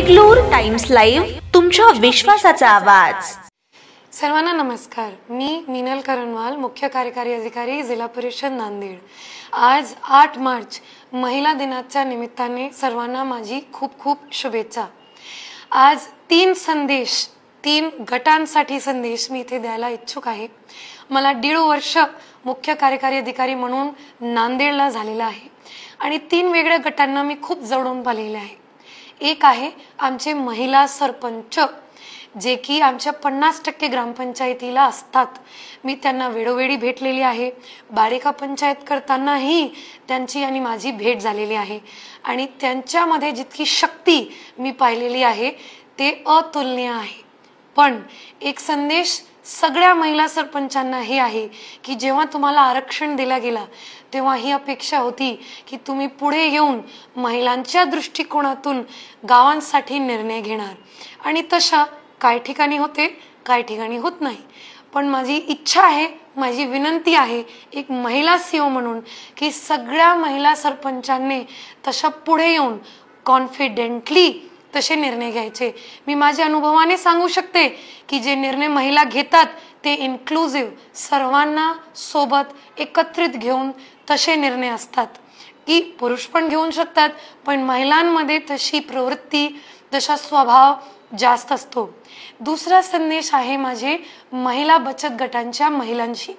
Deglur times live, तुमच्या विश्वासाचा आवाज। सर्वांना नमस्कार। मी मीनल करणवाल, मुख्य कार्यकारी अधिकारी, जिल्हा परिषद नांदेड। आज 8 मार्च महिला दिनाच्या निमित्ताने सर्वांना माझी खूप खूप शुभेच्छा। आज 3 गटांसाठी संदेश मी इथे द्यायला इच्छुक आहे। मला 1.5 वर्ष मुख्य कार्यकारी अधिकारी म्हणून नांदेडला झालेला आहे आणि 3 वेगळ्या गटांना मी खूप जवळून पाहिलेले आहे। एक आहे आमचे महिला सरपंच, जे की आमच्या 50% ग्रामपंचायतीला असतात। मी त्यांना वेळोवेळी भेटलेली आहे। बारिका पंचायत करतानाही त्यांची आणि माझी भेट झालेली आहे आणि त्यांच्यामध्ये जितकी शक्ती मी पाहिलेली आहे ते अतुलनीय आहे। पण एक संदेश सगळ्या महिला सरपंचांना हे आहे की जेव्हा तुम्हाला आरक्षण दिला गेला तेव्हा ही अपेक्षा होती की तुम्ही पुढे येऊन महिलांच्या दृष्टिकोनातून गावांसाठी निर्णय घेणार आणि तशा काही ठिकाणी होते, काही ठिकाणी होत नाही। पण माझी इच्छा आहे, माझी विनंती आहे एक महिला सीओ म्हणून की सगळ्या महिला सरपंचांनी तशा पुढे येऊन कॉन्फिडेंटली तसे निर्णय घ्यायचे। मी माझ्या अनुभवाने सांगू शकते की जे निर्णय महिला घेतात ते इन्क्लुसिव्ह, सर्वांना सोबत एकत्रित घेऊन तसे निर्णय असतात की पुरुष पण घेऊ शकतात, पण महिलांमध्ये तशी प्रवृत्ती, तसा स्वभाव जास्त असतो। दुसरा संदेश आहे माझे महिला बचत गटांच्या महिलांशी।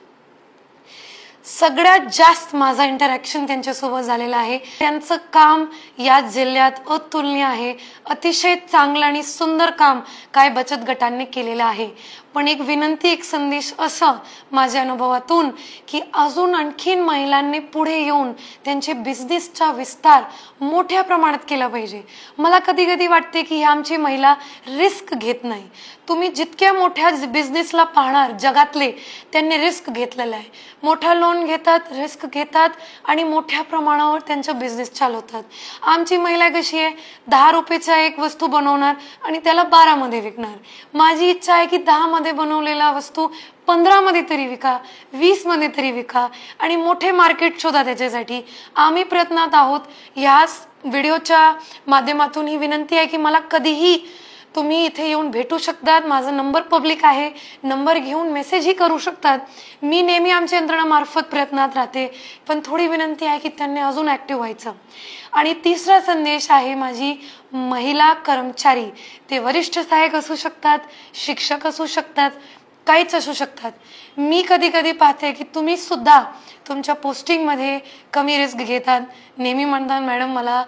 सगळ्यात जास्त माझा इंटरॅक्शन त्यांच्यासोबत झालेला आहे। त्यांचं काम या जिल्ह्यात अतुलनीय आहे। अतिशय चांगलं आणि सुंदर काम काय बचत गटांनी केलेलं आहे। पण एक विनंती, एक संदेश असा माझ्या अनुभवातून की अजून आणखीन महिलांनी पुढे येऊन त्यांचे बिझनेसचा विस्तार मोठ्या प्रमाणात केला पाहिजे। मला कधी कधी वाटते की आमची महिला रिस्क घेत नाही। तुम्ही जितक्या मोठ्या बिझनेसला पाहणार जगातले, त्यांनी रिस्क घेतलेला आहे। मोठा लोन घेतात, रिस्क घेतात आणि मोठ्या प्रमाणावर त्यांचा बिझनेस चालवतात। आमची महिला कशी आहे, 10 रुपयाचा एक वस्तू बनवणार आणि त्याला 12 मध्ये विकणार। माझी इच्छा आहे की 10 मध्ये बनवलेला वस्तू 15 मध्ये तरी विका, 20 मध्ये तरी विका आणि मोठे मार्केट शोधा त्याच्यासाठी। आम्ही प्रयत्नात आहोत। या व्हिडिओच्या माध्यमातून ही विनंती आहे की मला कधीही तुम्ही इथे येऊन भेटू शकतात। माझा नंबर पब्लिक आहे, नंबर घेऊन मेसेजही करू शकतात। मी नेहमी आमच्या यंत्रणामार्फत प्रयत्नात राहते, पण थोडी विनंती आहे की त्यांनी अजून ऍक्टिव्ह व्हायचं। आणि तिसरा संदेश आहे माझी महिला कर्मचारी, ते वरिष्ठ सहाय्यक असू शकतात, शिक्षक असू शकतात, काहीच असू शकतात। मी कधी कधी पाहते की तुम्ही सुद्धा तुमच्या पोस्टिंगमध्ये कमी रिस्क घेतात। नेहमी म्हणतात मॅडम मला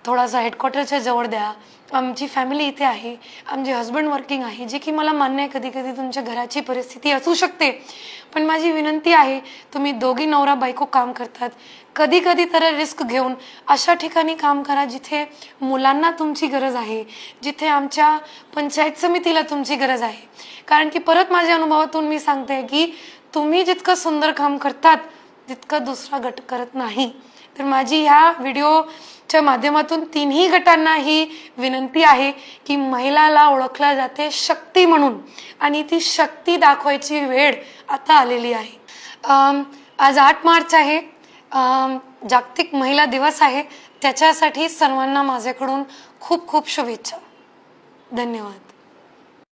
थोडासा हेडक्वार्टरच्या जवळ द्या, आमची फॅमिली इथे आहे, आमचे हस्बंड वर्किंग आहे, जे की मला मान्य आहे कधी कधी तुमच्या घराची परिस्थिती असू शकते। पण माझी विनंती आहे, तुम्ही दोघी नवरा बायको काम करतात, कधी कधी तर रिस्क घेऊन अशा ठिकाणी काम करा जिथे मुलांना तुमची गरज आहे, जिथे आमच्या पंचायत समितीला तुमची गरज आहे। कारण की परत माझ्या अनुभवातून मी सांगते की तुम्ही जितकं सुंदर काम करतात तितकं दुसरा गट करत नाही। तर माझी ह्या व्हिडिओच्या माध्यमातून 3ही गटांना ही विनंती आहे की महिलाला ओळखला जाते शक्ती म्हणून आणि ती शक्ती दाखवायची वेळ आता आलेली आहे। आज 8 मार्च आहे, जागतिक महिला दिवस आहे। त्याच्यासाठी सर्वांना माझ्याकडून खूप खूप शुभेच्छा। धन्यवाद।